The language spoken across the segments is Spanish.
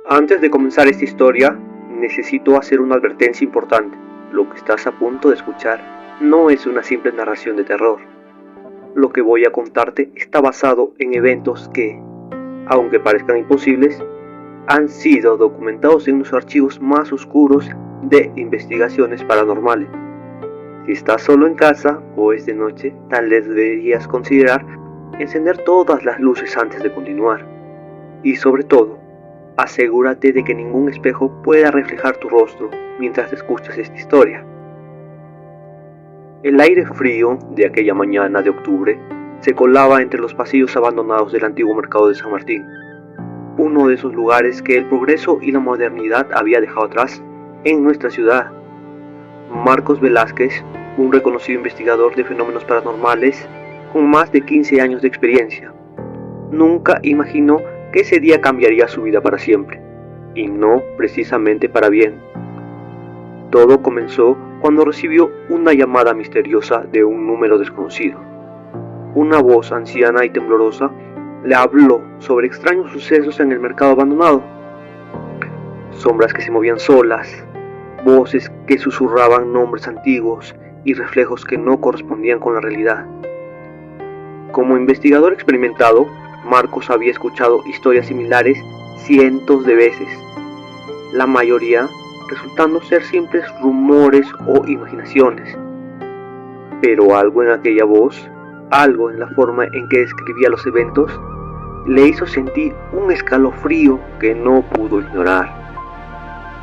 Antes de comenzar esta historia, necesito hacer una advertencia importante. Lo que estás a punto de escuchar no es una simple narración de terror. Lo que voy a contarte está basado en eventos que, aunque parezcan imposibles, han sido documentados en los archivos más oscuros de investigaciones paranormales. Si estás solo en casa o es de noche, tal vez deberías considerar encender todas las luces antes de continuar. Y sobre todo, asegúrate de que ningún espejo pueda reflejar tu rostro mientras escuchas esta historia. El aire frío de aquella mañana de octubre se colaba entre los pasillos abandonados del antiguo mercado de San Martín, uno de esos lugares que el progreso y la modernidad había dejado atrás en nuestra ciudad. Marcos Velázquez, un reconocido investigador de fenómenos paranormales con más de 15 años de experiencia, nunca imaginó que ese día cambiaría su vida para siempre, y no precisamente para bien. Todo comenzó cuando recibió una llamada misteriosa de un número desconocido. Una voz anciana y temblorosa le habló sobre extraños sucesos en el mercado abandonado. Sombras que se movían solas, voces que susurraban nombres antiguos y reflejos que no correspondían con la realidad. Como investigador experimentado, Marcos había escuchado historias similares cientos de veces, la mayoría resultando ser simples rumores o imaginaciones. Pero algo en aquella voz, algo en la forma en que describía los eventos, le hizo sentir un escalofrío que no pudo ignorar.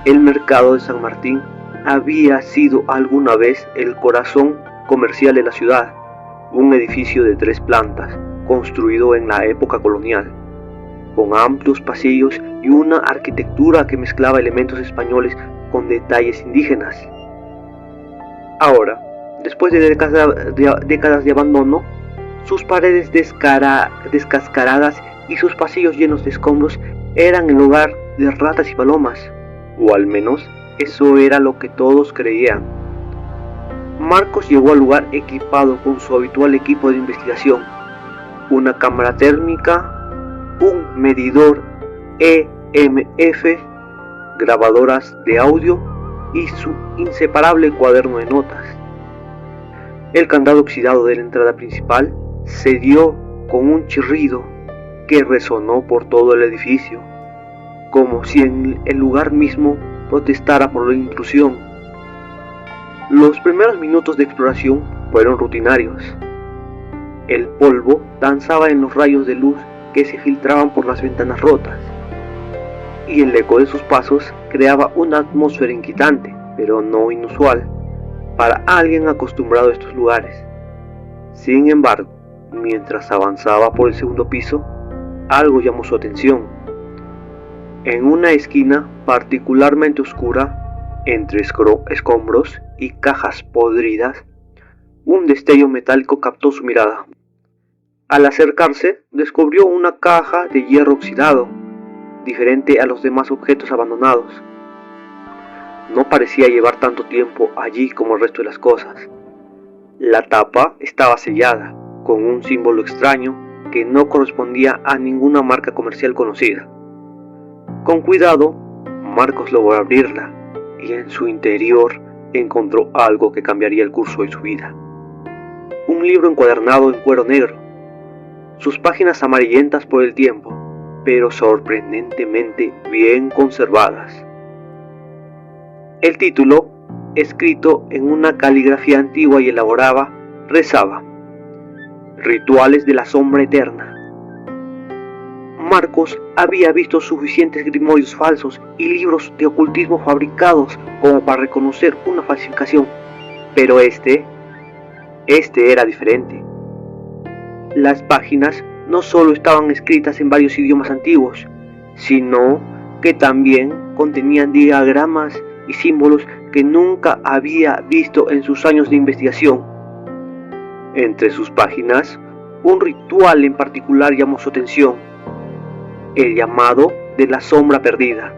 El mercado de San Martín había sido alguna vez el corazón comercial de la ciudad, un edificio de 3 plantas, construido en la época colonial, con amplios pasillos y una arquitectura que mezclaba elementos españoles con detalles indígenas. Ahora, después de décadas de abandono, sus paredes descascaradas y sus pasillos llenos de escombros eran el hogar de ratas y palomas, o al menos eso era lo que todos creían. Marcos llegó al lugar equipado con su habitual equipo de investigación, una cámara térmica, un medidor EMF, grabadoras de audio y su inseparable cuaderno de notas. El candado oxidado de la entrada principal se dio con un chirrido que resonó por todo el edificio, como si en el lugar mismo protestara por la intrusión. Los primeros minutos de exploración fueron rutinarios. El polvo danzaba en los rayos de luz que se filtraban por las ventanas rotas, y el eco de sus pasos creaba una atmósfera inquietante, pero no inusual, para alguien acostumbrado a estos lugares. Sin embargo, mientras avanzaba por el segundo piso, algo llamó su atención. En una esquina particularmente oscura, entre escombros y cajas podridas, un destello metálico captó su mirada. Al acercarse, descubrió una caja de hierro oxidado, diferente a los demás objetos abandonados. No parecía llevar tanto tiempo allí como el resto de las cosas. La tapa estaba sellada, con un símbolo extraño que no correspondía a ninguna marca comercial conocida. Con cuidado, Marcos logró abrirla, y en su interior encontró algo que cambiaría el curso de su vida. Un libro encuadernado en cuero negro, sus páginas amarillentas por el tiempo, pero sorprendentemente bien conservadas. El título, escrito en una caligrafía antigua y elaborada, rezaba: Rituales de la Sombra Eterna. Marcos había visto suficientes grimorios falsos y libros de ocultismo fabricados como para reconocer una falsificación, pero este era diferente. Las páginas no solo estaban escritas en varios idiomas antiguos, sino que también contenían diagramas y símbolos que nunca había visto en sus años de investigación. Entre sus páginas, un ritual en particular llamó su atención: el llamado de la sombra perdida.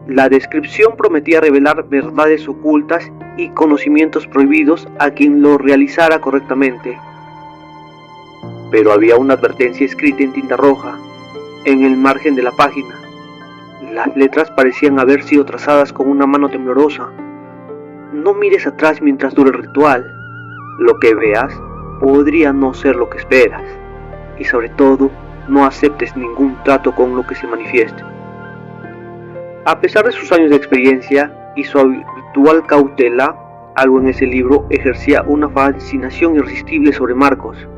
La descripción prometía revelar verdades ocultas y conocimientos prohibidos a quien lo realizara correctamente. Pero había una advertencia escrita en tinta roja en el margen de la página. Las letras parecían haber sido trazadas con una mano temblorosa. No mires atrás mientras dure el ritual. Lo que veas podría no ser lo que esperas. Y sobre todo, no aceptes ningún trato con lo que se manifieste. A pesar de sus años de experiencia y su habitual cautela, algo en ese libro ejercía una fascinación irresistible sobre Marcos.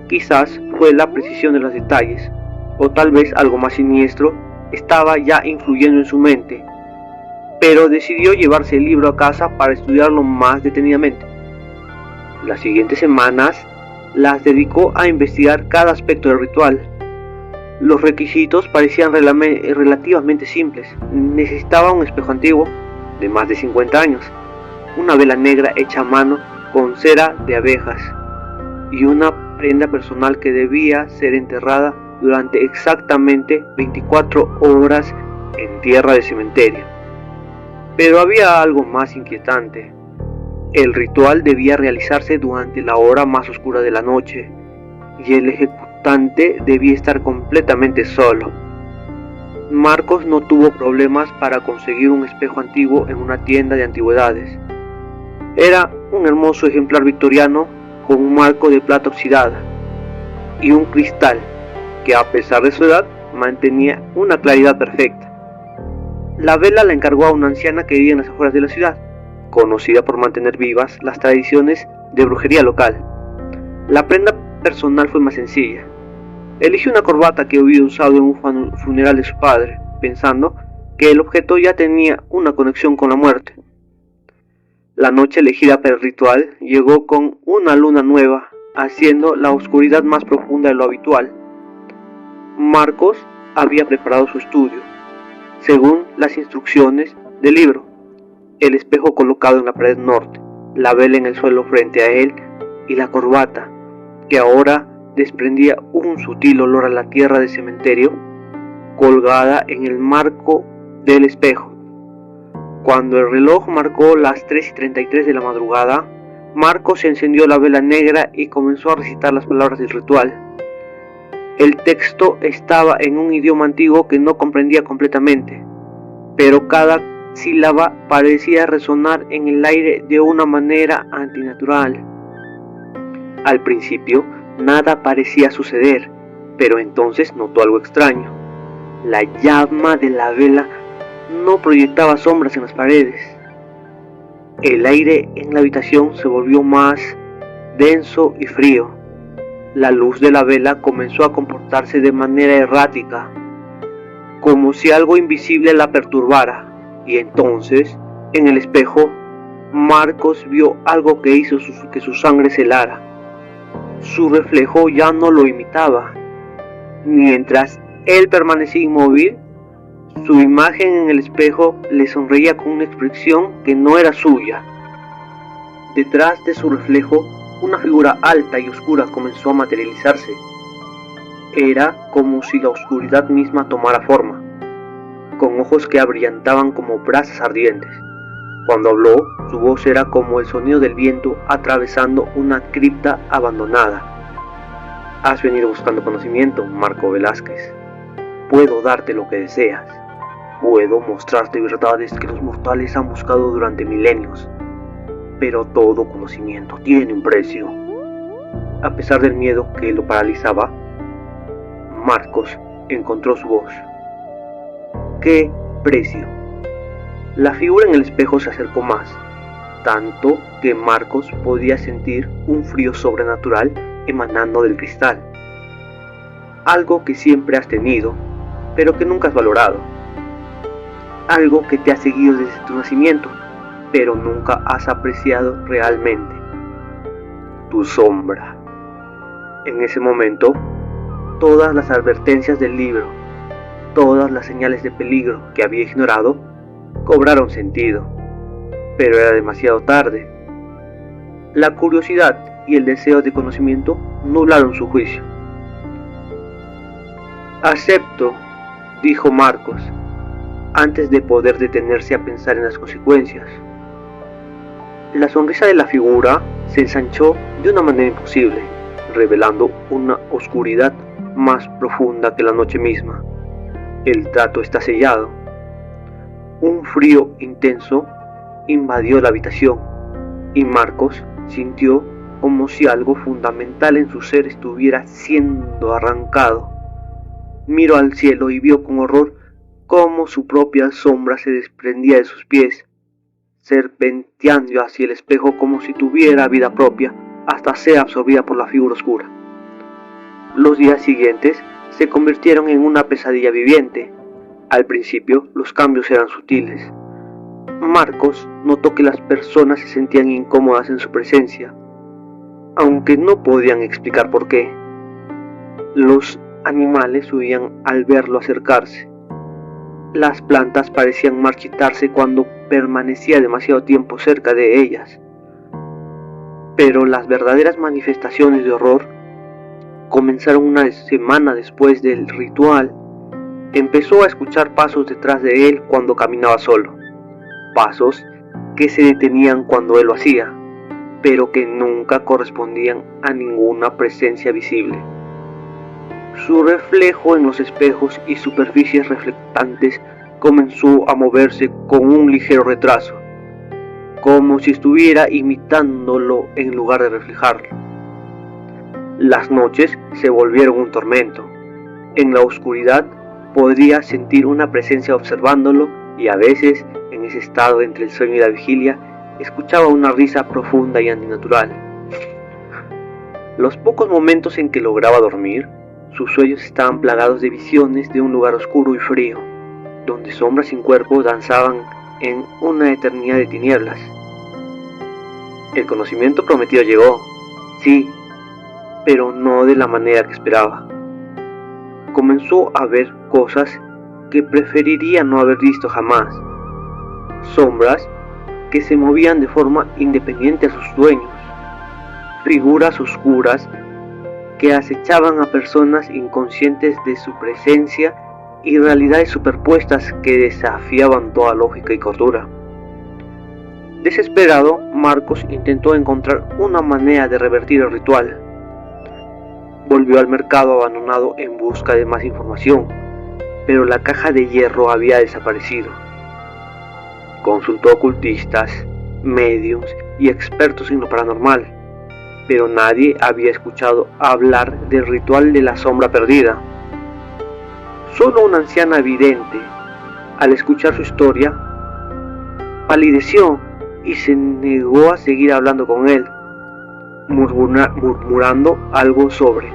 Quizás fue la precisión de los detalles, o tal vez algo más siniestro estaba ya influyendo en su mente, pero decidió llevarse el libro a casa para estudiarlo más detenidamente. Las siguientes semanas las dedicó a investigar cada aspecto del ritual. Los requisitos parecían relativamente simples. Necesitaba un espejo antiguo, de más de 50 años, una vela negra hecha a mano con cera de abejas y una prenda personal que debía ser enterrada durante exactamente 24 horas en tierra de cementerio. Pero había algo más inquietante. El ritual debía realizarse durante la hora más oscura de la noche y el ejecutante debía estar completamente solo. Marcos no tuvo problemas para conseguir un espejo antiguo en una tienda de antigüedades. Era un hermoso ejemplar victoriano con un marco de plata oxidada y un cristal que, a pesar de su edad, mantenía una claridad perfecta. La vela la encargó a una anciana que vivía en las afueras de la ciudad, conocida por mantener vivas las tradiciones de brujería local. La prenda personal fue más sencilla. Eligió una corbata que había usado en un funeral de su padre, pensando que el objeto ya tenía una conexión con la muerte. La noche elegida para el ritual llegó con una luna nueva, haciendo la oscuridad más profunda de lo habitual. Marcos había preparado su estudio, según las instrucciones del libro. El espejo colocado en la pared norte, la vela en el suelo frente a él y la corbata, que ahora desprendía un sutil olor a la tierra de cementerio, colgada en el marco del espejo. Cuando el reloj marcó las 3:33 de la madrugada, Marcos encendió la vela negra y comenzó a recitar las palabras del ritual. El texto estaba en un idioma antiguo que no comprendía completamente, pero cada sílaba parecía resonar en el aire de una manera antinatural. Al principio, nada parecía suceder, pero entonces notó algo extraño. La llama de la vela no proyectaba sombras en las paredes. El aire en la habitación se volvió más denso y frío. La luz de la vela comenzó a comportarse de manera errática, como si algo invisible la perturbara, y entonces, en el espejo, Marcos vio algo que hizo que su sangre se helara. Su reflejo ya no lo imitaba. Mientras él permanecía inmóvil, su imagen en el espejo le sonreía con una expresión que no era suya. Detrás de su reflejo, una figura alta y oscura comenzó a materializarse. Era como si la oscuridad misma tomara forma, con ojos que abrillantaban como brasas ardientes. Cuando habló, su voz era como el sonido del viento atravesando una cripta abandonada. Has venido buscando conocimiento, Marco Velázquez. Puedo darte lo que deseas. Puedo mostrarte verdades que los mortales han buscado durante milenios. Pero todo conocimiento tiene un precio. A pesar del miedo que lo paralizaba, Marcos encontró su voz. ¿Qué precio? La figura en el espejo se acercó más, tanto que Marcos podía sentir un frío sobrenatural emanando del cristal. Algo que siempre has tenido, pero que nunca has valorado. Algo que te ha seguido desde tu nacimiento, pero nunca has apreciado realmente. Tu sombra. En ese momento, todas las advertencias del libro, todas las señales de peligro que había ignorado, cobraron sentido, pero era demasiado tarde. La curiosidad y el deseo de conocimiento nublaron su juicio. Acepto, dijo Marcos, antes de poder detenerse a pensar en las consecuencias. La sonrisa de la figura se ensanchó de una manera imposible, revelando una oscuridad más profunda que la noche misma. El trato está sellado. Un frío intenso invadió la habitación y Marcos sintió como si algo fundamental en su ser estuviera siendo arrancado. Miró al cielo y vio con horror cómo su propia sombra se desprendía de sus pies, serpenteando hacia el espejo como si tuviera vida propia, hasta ser absorbida por la figura oscura. Los días siguientes se convirtieron en una pesadilla viviente. Al principio los cambios eran sutiles. Marcos notó que las personas se sentían incómodas en su presencia, aunque no podían explicar por qué. Los animales huían al verlo acercarse. Las plantas parecían marchitarse cuando permanecía demasiado tiempo cerca de ellas. Pero las verdaderas manifestaciones de horror comenzaron una semana después del ritual. Empezó a escuchar pasos detrás de él cuando caminaba solo. Pasos que se detenían cuando él lo hacía, pero que nunca correspondían a ninguna presencia visible. Su reflejo en los espejos y superficies reflectantes comenzó a moverse con un ligero retraso, como si estuviera imitándolo en lugar de reflejarlo. Las noches se volvieron un tormento. En la oscuridad podría sentir una presencia observándolo y a veces, en ese estado entre el sueño y la vigilia, escuchaba una risa profunda y antinatural. Los pocos momentos en que lograba dormir, sus sueños estaban plagados de visiones de un lugar oscuro y frío, donde sombras sin cuerpo danzaban en una eternidad de tinieblas. El conocimiento prometido llegó, sí, pero no de la manera que esperaba. Comenzó a ver cosas que preferiría no haber visto jamás. Sombras que se movían de forma independiente a sus dueños. Figuras oscuras que acechaban a personas inconscientes de su presencia y realidades superpuestas que desafiaban toda lógica y cordura. Desesperado, Marcos intentó encontrar una manera de revertir el ritual. Volvió al mercado abandonado en busca de más información, pero la caja de hierro había desaparecido. Consultó ocultistas, médiums y expertos en lo paranormal, pero nadie había escuchado hablar del ritual de la sombra perdida. Solo una anciana vidente, al escuchar su historia, palideció y se negó a seguir hablando con él, murmurando algo sobre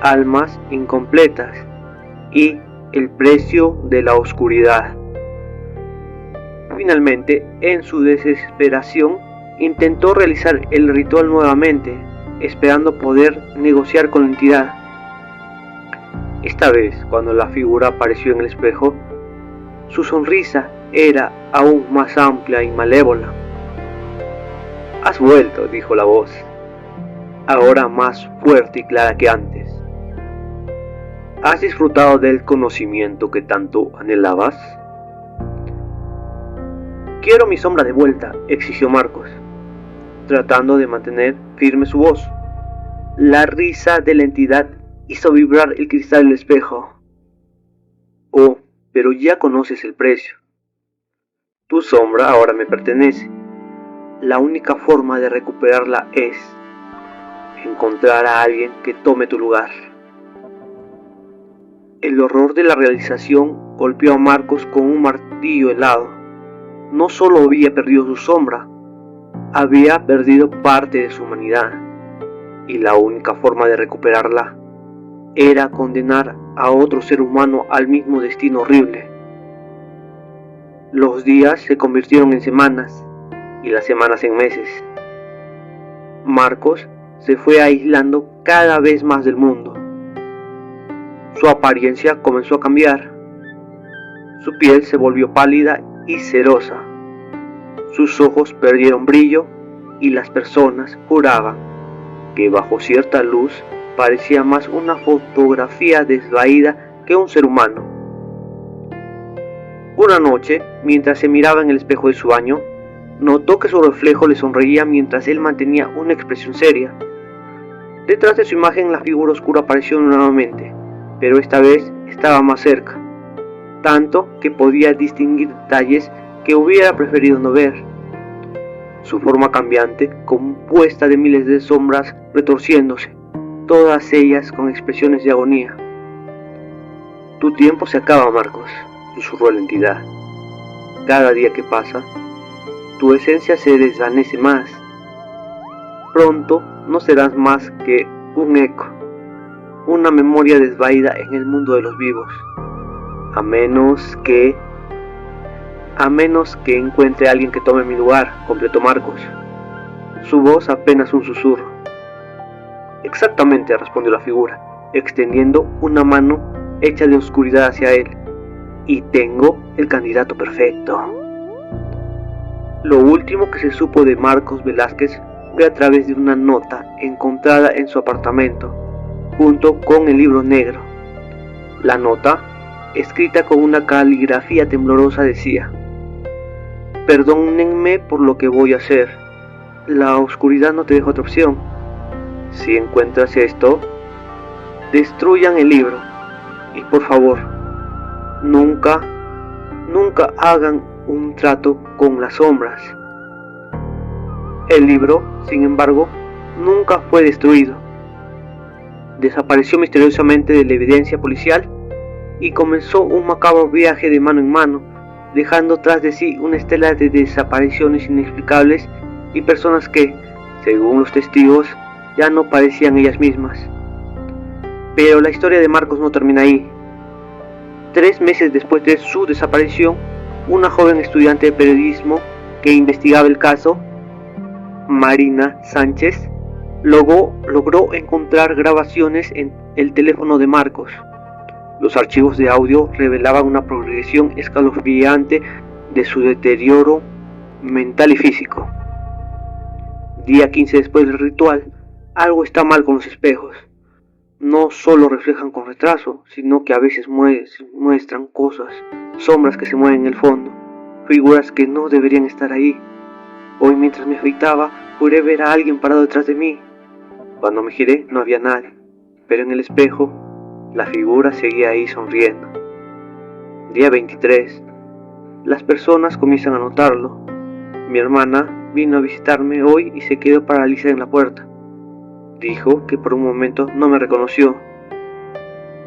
almas incompletas y el precio de la oscuridad. Finalmente, en su desesperación, intentó realizar el ritual nuevamente, esperando poder negociar con la entidad. Esta vez, cuando la figura apareció en el espejo, su sonrisa era aún más amplia y malévola. «Has vuelto», dijo la voz, ahora más fuerte y clara que antes. ¿Has disfrutado del conocimiento que tanto anhelabas? «Quiero mi sombra de vuelta», exigió Marcos, tratando de mantener firme su voz. La risa de la entidad hizo vibrar el cristal del espejo. «Oh, pero ya conoces el precio. Tu sombra ahora me pertenece. La única forma de recuperarla es encontrar a alguien que tome tu lugar». El horror de la realización golpeó a Marcos con un martillo helado. No solo había perdido su sombra, había perdido parte de su humanidad, y la única forma de recuperarla era condenar a otro ser humano al mismo destino horrible. Los días se convirtieron en semanas, y las semanas en meses. Marcos se fue aislando cada vez más del mundo. Su apariencia comenzó a cambiar. Su piel se volvió pálida y cerosa. Sus ojos perdieron brillo y las personas juraban que bajo cierta luz parecía más una fotografía desvaída que un ser humano. Una noche, mientras se miraba en el espejo de su baño, notó que su reflejo le sonreía mientras él mantenía una expresión seria. Detrás de su imagen la figura oscura apareció nuevamente, pero esta vez estaba más cerca. tanto que podía distinguir detalles que hubiera preferido no ver. Su forma cambiante, compuesta de miles de sombras retorciéndose, todas ellas con expresiones de agonía. Tu tiempo se acaba, Marcos, susurró la entidad. Cada día que pasa, tu esencia se desvanece más. Pronto no serás más que un eco, una memoria desvaída en el mundo de los vivos, a menos que encuentre a alguien que tome mi lugar, completó Marcos, su voz apenas un susurro. Exactamente, respondió la figura, extendiendo una mano hecha de oscuridad hacia él. Y tengo el candidato perfecto. Lo último que se supo de Marcos Velázquez fue a través de una nota encontrada en su apartamento, junto con el libro negro. La nota, escrita con una caligrafía temblorosa, decía: perdónenme por lo que voy a hacer. La oscuridad no te deja otra opción. Si encuentras esto, destruyan el libro. Y por favor, nunca hagan un trato con las sombras. El libro, sin embargo, nunca fue destruido. Desapareció misteriosamente de la evidencia policial y comenzó un macabro viaje de mano en mano, dejando tras de sí una estela de desapariciones inexplicables y personas que, según los testigos, ya no parecían ellas mismas. Pero la historia de Marcos no termina ahí. 3 meses después de su desaparición, una joven estudiante de periodismo que investigaba el caso, Marina Sánchez, logró encontrar grabaciones en el teléfono de Marcos. Los archivos de audio revelaban una progresión escalofriante de su deterioro mental y físico. Día 15 después del ritual, algo está mal con los espejos. No solo reflejan con retraso, sino que a veces muestran cosas, sombras que se mueven en el fondo, figuras que no deberían estar ahí. Hoy, mientras me afeitaba, pude ver a alguien parado detrás de mí. Cuando me giré, no había nadie, pero en el espejo, la figura seguía ahí sonriendo. Día 23. Las personas comienzan a notarlo. Mi hermana vino a visitarme hoy y se quedó paralizada en la puerta. Dijo que por un momento no me reconoció,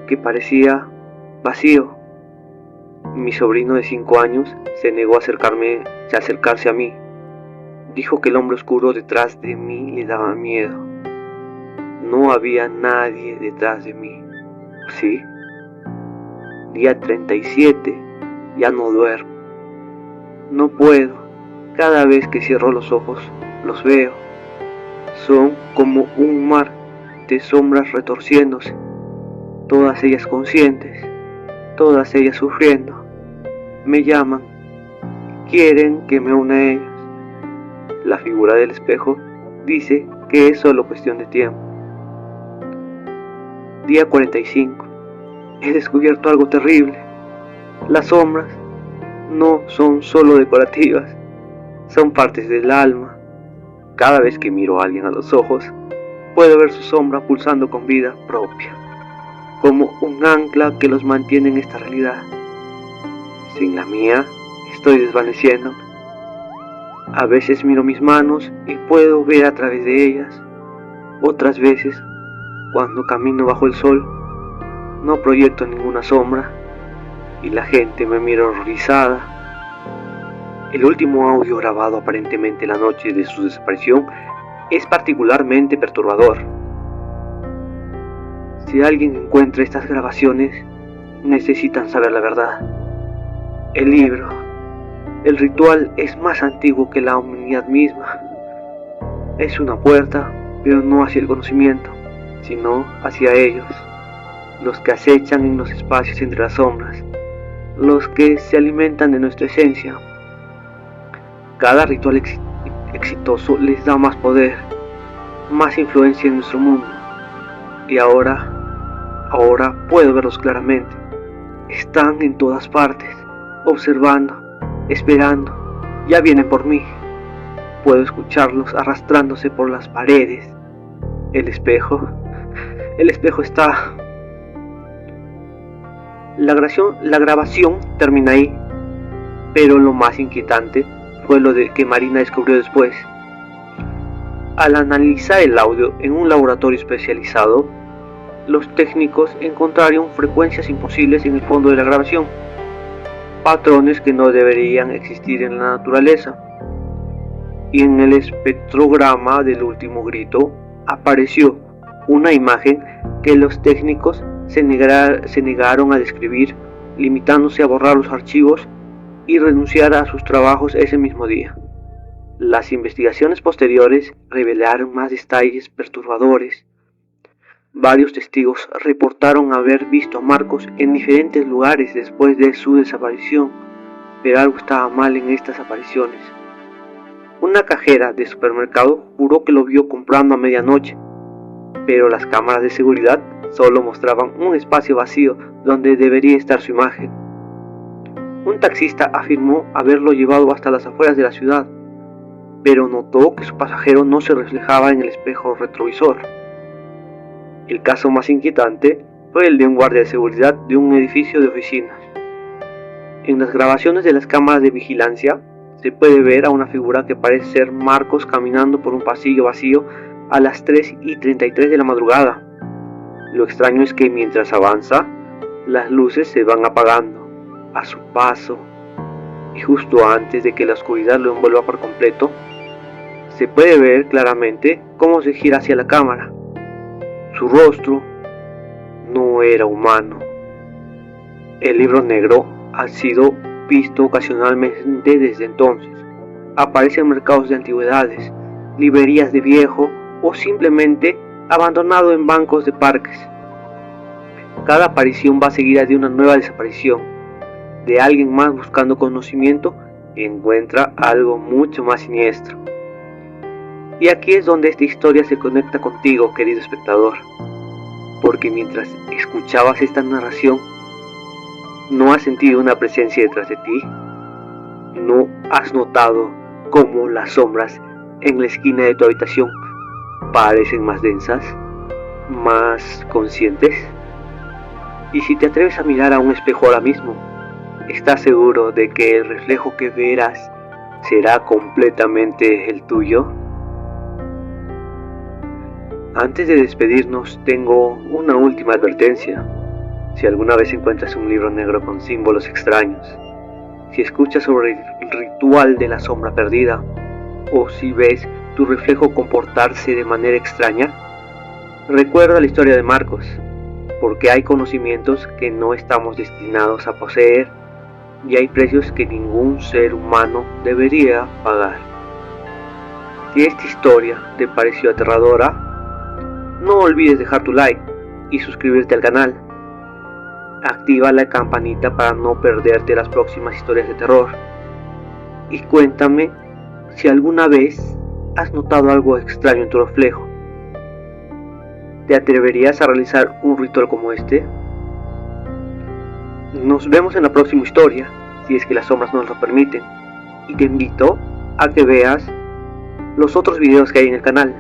que parecía vacío. Mi sobrino de 5 años se negó a acercarse a mí. Dijo que el hombre oscuro detrás de mí le daba miedo. No había nadie detrás de mí. ¿Sí? Día 37. Ya no duermo. No puedo. Cada vez que cierro los ojos, los veo. Son como un mar de sombras retorciéndose, todas ellas conscientes, todas ellas sufriendo. Me llaman, quieren que me una a ellas. La figura del espejo dice que es solo cuestión de tiempo. Día 45. He descubierto algo terrible. Las sombras no son solo decorativas, son partes del alma. Cada vez que miro a alguien a los ojos, puedo ver su sombra pulsando con vida propia, como un ancla que los mantiene en esta realidad. Sin la mía, estoy desvaneciéndome. A veces miro mis manos y puedo ver a través de ellas. Otras veces, cuando camino bajo el sol, no proyecto ninguna sombra y la gente me mira horrorizada. El último audio grabado aparentemente la noche de su desaparición es particularmente perturbador. Si alguien encuentra estas grabaciones, necesitan saber la verdad. El libro, el ritual es más antiguo que la humanidad misma. Es una puerta, pero no hacia el conocimiento, sino hacia ellos, los que acechan en los espacios entre las sombras, los que se alimentan de nuestra esencia. Cada ritual exitoso les da más poder, más influencia en nuestro mundo. Y ahora puedo verlos claramente. Están en todas partes, observando, esperando. Ya vienen por mí. Puedo escucharlos arrastrándose por las paredes. El espejo está... La grabación termina ahí, pero lo más inquietante fue lo que Marina descubrió después. Al analizar el audio en un laboratorio especializado, los técnicos encontraron frecuencias imposibles en el fondo de la grabación, patrones que no deberían existir en la naturaleza. Y en el espectrograma del último grito apareció una imagen que los técnicos se negaron a describir, limitándose a borrar los archivos y renunciar a sus trabajos ese mismo día. Las investigaciones posteriores revelaron más detalles perturbadores. Varios testigos reportaron haber visto a Marcos en diferentes lugares después de su desaparición, pero algo estaba mal en estas apariciones. Una cajera de supermercado juró que lo vio comprando a medianoche, pero las cámaras de seguridad solo mostraban un espacio vacío donde debería estar su imagen. Un taxista afirmó haberlo llevado hasta las afueras de la ciudad, pero notó que su pasajero no se reflejaba en el espejo retrovisor. El caso más inquietante fue el de un guardia de seguridad de un edificio de oficinas. En las grabaciones de las cámaras de vigilancia se puede ver a una figura que parece ser Marcos caminando por un pasillo vacío a las 3:33 de la madrugada. Lo extraño es que mientras avanza, las luces se van apagando a su paso, y justo antes de que la oscuridad lo envuelva por completo, se puede ver claramente cómo se gira hacia la cámara. Su rostro no era humano. El libro negro ha sido visto ocasionalmente desde entonces. Aparece en mercados de antigüedades, librerías de viejo o simplemente abandonado en bancos de parques. Cada aparición va seguida de una nueva desaparición, de alguien más buscando conocimiento y encuentra algo mucho más siniestro. Y aquí es donde esta historia se conecta contigo, querido espectador, porque mientras escuchabas esta narración, ¿no has sentido una presencia detrás de ti? ¿No has notado cómo las sombras en la esquina de tu habitación parecen más densas, más conscientes? Y si te atreves a mirar a un espejo ahora mismo, ¿estás seguro de que el reflejo que verás será completamente el tuyo? Antes de despedirnos, tengo una última advertencia. Si alguna vez encuentras un libro negro con símbolos extraños, si escuchas sobre el ritual de la sombra perdida, o si ves tu reflejo comportarse de manera extraña, recuerda la historia de Marcos, porque hay conocimientos que no estamos destinados a poseer y hay precios que ningún ser humano debería pagar. Si esta historia te pareció aterradora, no olvides dejar tu like y suscribirte al canal. Activa la campanita para no perderte las próximas historias de terror. Y cuéntame si alguna vez has notado algo extraño en tu reflejo. ¿Te atreverías a realizar un ritual como este? Nos vemos en la próxima historia, si es que las sombras nos lo permiten. Y te invito a que veas los otros videos que hay en el canal.